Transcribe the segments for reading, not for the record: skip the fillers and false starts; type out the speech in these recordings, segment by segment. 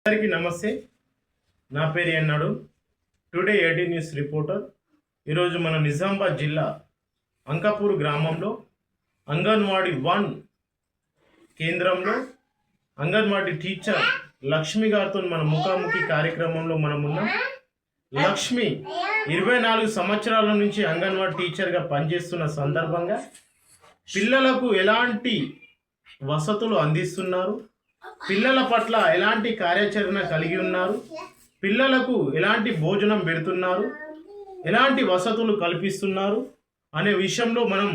అందరికీ నమస్తే. నా పేరు ఎన్నాడు. Today 18 news reporter. ఈరోజు మన నిజామాబాద్ జిల్లా అంకాపూర్ గ్రామంలో అంగన్వాడీ 1 కేంద్రంలో అంగన్వాడీ టీచర్ లక్ష్మి గారితో మన ముఖాముఖి కార్యక్రమంలో మనం ఉన్నాం. లక్ష్మి 24 సంవత్సరాల నుంచి అంగన్వాడీ టీచర్గా పనిచేస్తున్న సందర్భంగా పిల్లలకు ఎలాంటి వసతులు అందిస్తున్నారు, పిల్లల పట్ల ఎలాంటి కార్యాచరణ కలిగి ఉన్నారు, పిల్లలకు ఎలాంటి భోజనం పెడుతున్నారు, ఎలాంటి వసతులు కల్పిస్తున్నారు అనే విషయంలో మనం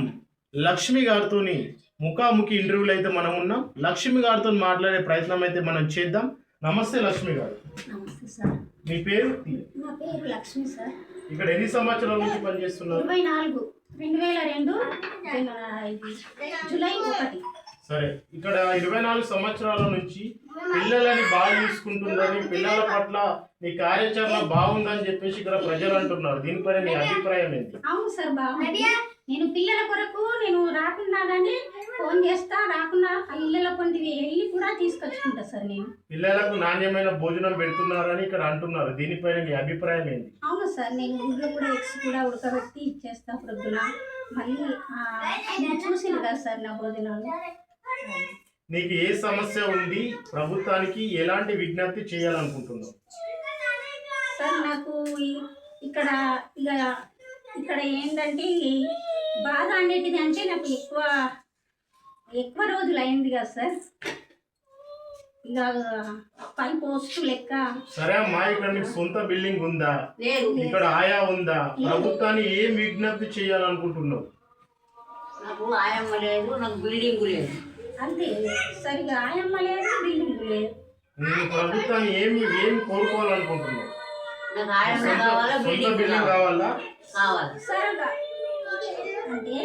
లక్ష్మి గారితో ముఖాముఖి ఇంటర్వ్యూలు అయితే మనం ఉన్నాం. లక్ష్మి గారితో మాట్లాడే ప్రయత్నం అయితే మనం చేద్దాం. నమస్తే లక్ష్మి గారు. నమస్తే సార్. మీ పేరు? నా పేరు లక్ష్మి సార్. ఇక్కడ ఎన్ని సంవత్సరాల నుంచి పనిచేస్తున్నారు? 24 2002 జూలై 1. సరే, ఇక్కడ 24 సంవత్సరాల నుంచి పిల్లలని బాగా చూసుకుంటుందని, పిల్లల పట్ల నీ కార్యాచరణ బాగుందని చెప్పేసి ఇక్కడ ప్రజలు అంటున్నారు. దీనిపైన నీ అభిప్రాయం ఏంటి? అవును సార్, బాగుంది. నేను పిల్లల కొరకు నేను రాకుండా కానీ ఫోన్ చేస్తా, రాకుండా ఇళ్ళ కొంత వెళ్ళి కూడా తీసుకొచ్చుకుంటా సార్. నేను పిల్లలకు నాణ్యమైన భోజనం పెడుతున్నారని ఇక్కడ అంటున్నారు. దీనిపైన నీ అభిప్రాయం ఏంటి? అవును సార్, నేను ఊళ్ళో కూడా ఎగ్స్ కూడా ఉడకబెట్టి ఇచ్చేస్తా ప్రొద్దున. మళ్ళీ నేను చూసింది కదా సార్ నా భోజనాలు. నీకు ఏ సమస్య ఉంది, ప్రభుత్వానికి ఎలాంటి విజ్ఞప్తి చేయాలనుకుంటున్నావు? సార్ నాకు ఇక్కడ ఏంటంటే బాగా అనేటిది అంటే నాకు ఎక్కువ రోజులు అయింది కదా సార్. ఇక 5 పోస్టు లెక్క. సరే అమ్మా, ఇక్కడ నీకు సొంత బిల్డింగ్ ఉందా? ఇక్కడ ఆయా ఉందా? ప్రభుత్వాన్ని ఏం విజ్ఞప్తి చేయాలనుకుంటున్నావు? నాకు ఆయమ్మ లేదు, నాకు బిల్డింగ్ లేదు. అంతే, సరిగా ఆయమ్మ లేదు, బిల్డింగ్ లేదు. నువ్వు ప్రభుత్వాన్ని ఏం కోరుకోవాలనుకుంటున్నావు? నాకు ఆయమ్మ కావాలా, బిల్డింగ్ కావాలా? కావాలి. సరగా అంటే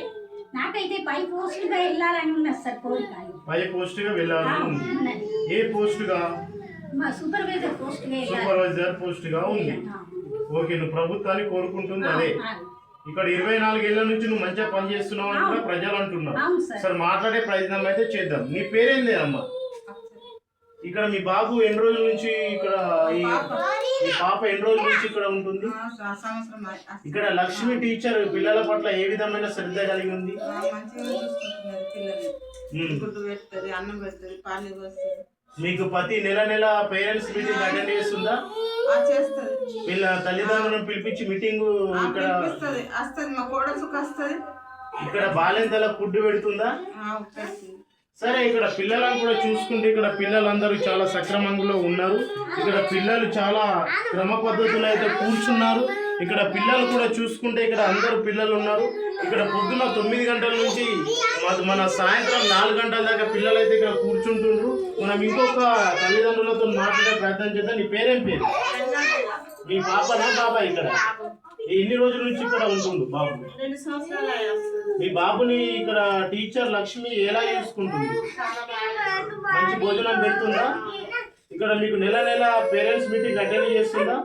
నాకైతే 5 పోస్టుగా వెళ్ళాలని ఉన్నది సార్ కోరిక. 5 పోస్టుగా వెళ్ళాలని ఉంది. ఏ పోస్టుగా? మా సూపర్వైజర్ పోస్టుగా. సూపర్వైజర్ పోస్టుగా ఉంది. ఓకే, నువ్వు ప్రభుత్వాన్ని కోరుకుంటుంది అదే. ఇక్కడ 24 ఏళ్ల నుంచి నువ్వు మంచిగా పని చేస్తున్నావు అని కూడా ప్రజలు అంటున్నారు. సరే, మాట్లాడే ప్రయత్నం అయితే చేద్దాం. నీ పేరేంది అమ్మా? ఇక్కడ మీ బాబు ఎన్ని రోజుల నుంచి ఇక్కడ, ఈ పాప ఎన్ని రోజుల నుంచి ఇక్కడ ఉంటుంది? ఇక్కడ లక్ష్మి టీచర్ పిల్లల పట్ల ఏ విధమైన శ్రద్ధ కలిగి ఉంది? మీకు ప్రతి నెల పేరెంట్స్ మీటింగ్ అటెండ్ చేస్తుందా? వీళ్ళ తల్లిదండ్రులను పిలిపించి మీటింగ్ ఇక్కడ బాలెంతల ఫుడ్ పెడుతుందా? సరే, ఇక్కడ పిల్లలను కూడా చూసుకుంటే ఇక్కడ పిల్లలందరూ చాలా సక్రమంలో ఉన్నారు. ఇక్కడ పిల్లలు చాలా క్రమ పద్ధతులు అయితే కూర్చున్నారు. ఇక్కడ పిల్లలు కూడా చూసుకుంటే ఇక్కడ అందరూ పిల్లలు ఉన్నారు. ఇక్కడ పొద్దున 9 గంటల నుంచి మన సాయంత్రం 4 గంటల దాకా పిల్లలు అయితే ఇక్కడ కూర్చుంటున్నారు. మనం ఇంకొక తల్లిదండ్రులతో మాట్లాడే ప్రయత్నం చేద్దాం. నీ పేరేం పేరు? మీ పాపనా బాబా? ఇక్కడ ఎన్ని రోజుల నుంచి ఇక్కడ ఉంటుండు బాబు? 2 సంవత్సరాలు. మీ బాబుని ఇక్కడ టీచర్ లక్ష్మి ఎలా చూసుకుంటుంది? మంచి భోజనం పెడుతుందా? ఇక్కడ మీకు నెల పేరెంట్స్ మీటింగ్ అటెండ్ చేస్తుందా?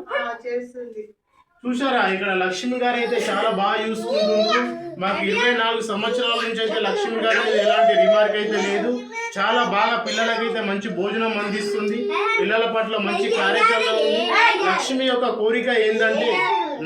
చూసారా, ఇక్కడ లక్ష్మి గారు అయితే చాలా బాగా చూసుకుంటున్నారు. మాకు 24 సంవత్సరాల నుంచి అయితే లక్ష్మి గారు ఎలాంటి రిమార్క్ అయితే లేదు. చాలా బాగా పిల్లలకైతే మంచి భోజనం అందిస్తుంది. పిల్లల పట్ల మంచి కార్యక్రమం ఉంది. లక్ష్మి యొక్క కోరిక ఏంటంటే,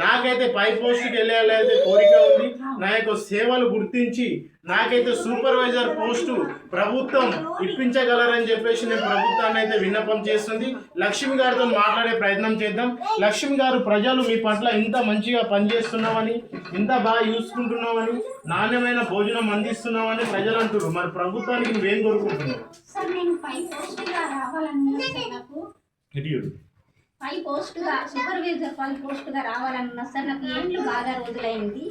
నాకైతే 5 పోస్టుకి వెళ్ళాలైతే కోరిక ఉంది. నా యొక్క సేవలు గుర్తించి నాకైతే సూపర్వైజర్ పోస్టు ప్రభుత్వం ఇప్పించగలరని చెప్పేసి నేను ప్రభుత్వాన్ని అయితే విన్నపం చేస్తుంది. లక్ష్మి గారితో మాట్లాడే ప్రయత్నం చేద్దాం. లక్ష్మి గారు, ప్రజలు మీ పట్ల ఇంత మంచిగా పనిచేస్తున్నామని, ఇంత బాగా చూసుకుంటున్నామని, నాణ్యమైన భోజనం అందిస్తున్నామని ప్రజలు అంటున్నారు. మరి ప్రభుత్వానికి నువ్వేం కోరుకుంటున్నావు? సార్, నేను 5 పోస్టుగా రావాలని నాకు 5 పోస్టుగా సూపర్వైజర్ 5 పోస్టుగా రావాలన్నా సార్. నాకు ఏంట్లు బాగా రోజులైంది,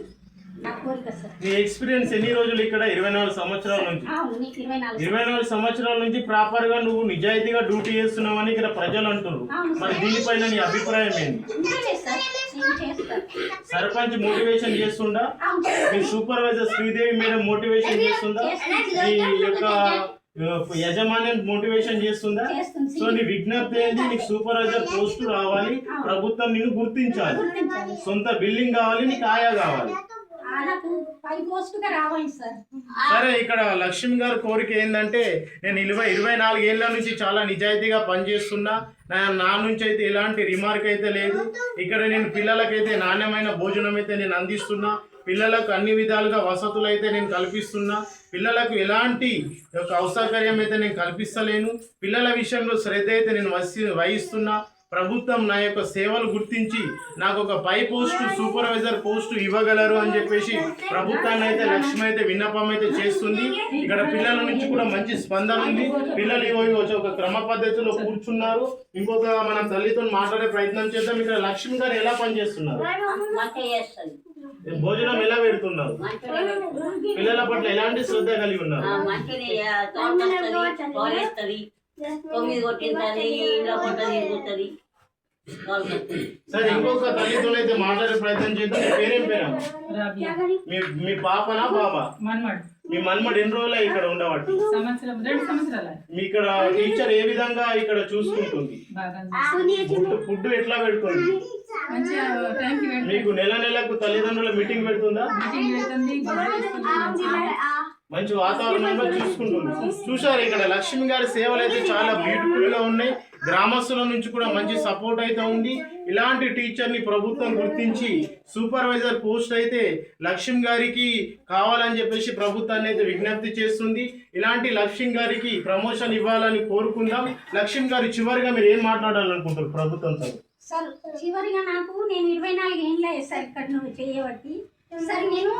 నా కోరిక సార్. నీ ఎక్స్పీరియన్స్ ఎన్ని రోజులు ఇక్కడ? 24 సంవత్సరాల నుంచి. 24 సంవత్సరాల నుంచి ప్రాపర్ గా నువ్వు నిజాయితీగా డ్యూటీ చేస్తున్నావని ఇక్కడ ప్రజలు అంటున్నారు. మరి దీనిపైన నీ అభిప్రాయం ఏంటి? సర్పంచ్ మోటివేషన్ చేస్తుందా? మీ సూపర్వైజర్ శ్రీదేవి మేడం మోటివేషన్ చేస్తుందా? మీ యొక్క యజమాన్యం మోటివేషన్ చేస్తుందా? సో నీ విజ్ఞప్తి ఏంటి? నీకు సూపర్వైజర్ పోస్టు రావాలి, ప్రభుత్వం నిన్ను గుర్తించాలి, సొంత బిల్డింగ్ కావాలి, నీకు ఆయా కావాలి. నాకు పై పోస్టుగా రావాలి సార్. సరే, ఇక్కడ లక్ష్మి గారి కోరిక ఏంటంటే నేను 24 ఏళ్ళ నుంచి చాలా నిజాయితీగా పనిచేస్తున్నా. నా నుంచి అయితే ఎలాంటి రిమార్క్ అయితే లేదు. ఇక్కడ నేను పిల్లలకైతే నాణ్యమైన భోజనం అయితే నేను అందిస్తున్నా. పిల్లలకు అన్ని విధాలుగా వసతులు అయితే నేను కల్పిస్తున్నా. పిల్లలకు ఎలాంటి అసౌకర్యం అయితే నేను కల్పిస్తలేను. పిల్లల విషయంలో శ్రద్ధ అయితే నేను వహిస్తున్నా. ప్రభుత్వం నా యొక్క సేవలు గుర్తించి నాకు ఒక పై పోస్టు సూపర్వైజర్ పోస్టు ఇవ్వగలరు అని చెప్పేసి ప్రభుత్వాన్ని అయితే లక్ష్మి అయితే విన్నపం అయితే చేస్తుంది. ఇక్కడ పిల్లల నుంచి కూడా మంచి స్పందన ఉంది. పిల్లలు వచ్చి ఒక క్రమ పద్ధతిలో కూర్చున్నారు. ఇంకొక మన తల్లితో మాట్లాడే ప్రయత్నం చేద్దాం. ఇక్కడ లక్ష్మి గారు ఎలా పనిచేస్తున్నారు? మంచిగా చేస్తుంది. భోజనం ఎలా పెడుతున్నారు? పిల్లల పట్ల ఎలాంటి శ్రద్ధ కలిగి ఉన్నారు? మంచిగా తోలేస్తుంది, 9 కొట్టింది, ఇంట్లో పంట తిరుగుతుంది. సరే, ఇంకొక తల్లితో అయితే మాట్లాడే ప్రయత్నం చేద్దాం. మీ పేరేం పేరా? మీ పాపనా బాబా? మీ మన్మడు ఎన్ని రోజులు ఇక్కడ ఉండబట్టి? 2 సంవత్సరాలు. మీ ఇక్కడ టీచర్ ఏ విధంగా ఇక్కడ చూసుకుంటుంది? ఫుడ్ ఎట్లా పెడుతుంది? మీకు నెలకు తల్లిదండ్రుల మీటింగ్ పెడుతుందా? మంచి వాతావరణంలో చూసుకుంటుంది. చూశారు, ఇక్కడ లక్ష్మి గారి సేవలు అయితే చాలా బ్యూటిఫుల్ గా ఉన్నాయి. గ్రామస్తుల నుంచి కూడా మంచి సపోర్ట్ అయితే ఉంది. ఇలాంటి టీచర్ని ప్రభుత్వం గుర్తించి సూపర్వైజర్ పోస్ట్ అయితే లక్ష్మి గారికి కావాలని చెప్పేసి ప్రభుత్వాన్ని అయితే విజ్ఞప్తి చేస్తుంది. ఇలాంటి లక్ష్మి గారికి ప్రమోషన్ ఇవ్వాలని కోరుకుందాం. లక్ష్మి గారు చివరిగా మీరు ఏం మాట్లాడాలనుకుంటారు ప్రభుత్వంతో? సార్, చివరిగా నేను 24 ఏళ్ళ సార్ ఇక్కడ నువ్వు చేయబట్టి సార్, నేను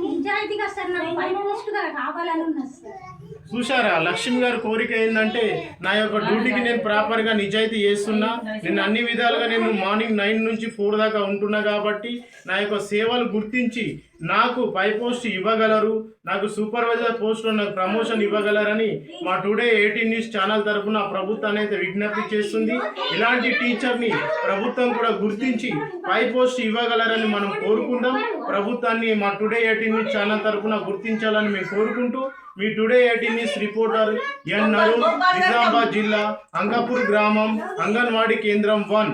నిజాయితీగా సార్ నాకు పై పోస్టుగా రావాలని ఉన్నది సార్. చూశారా, లక్ష్మి గారి కోరిక ఏంటంటే నా యొక్క డ్యూటీకి నేను ప్రాపర్గా నిజాయితీ చేస్తున్నా. నేను అన్ని విధాలుగా నేను మార్నింగ్ 9 నుంచి 4 దాకా ఉంటున్నా కాబట్టి నా యొక్క సేవలు గుర్తించి నాకు పై పోస్ట్ ఇవ్వగలరు, నాకు సూపర్వైజర్ పోస్ట్లో నాకు ప్రమోషన్ ఇవ్వగలరని మా టుడే 18 న్యూస్ ఛానల్ తరఫున ప్రభుత్వాన్ని అయితే విజ్ఞప్తి చేస్తుంది. ఇలాంటి టీచర్ని ప్రభుత్వం కూడా గుర్తించి పై పోస్ట్ ఇవ్వగలరని మనం కోరుకుందాం. ప్రభుత్వాన్ని మా టుడే 18 న్యూస్ ఛానల్ తరఫున గుర్తించాలని మేము కోరుకుంటూ మీ టుడే 18 న్యూస్ రిపోర్టర్ ఎన్ నరుణ్, నిజామాబాద్ జిల్లా అంకాపూర్ గ్రామం, అంగన్వాడీ కేంద్రం 1.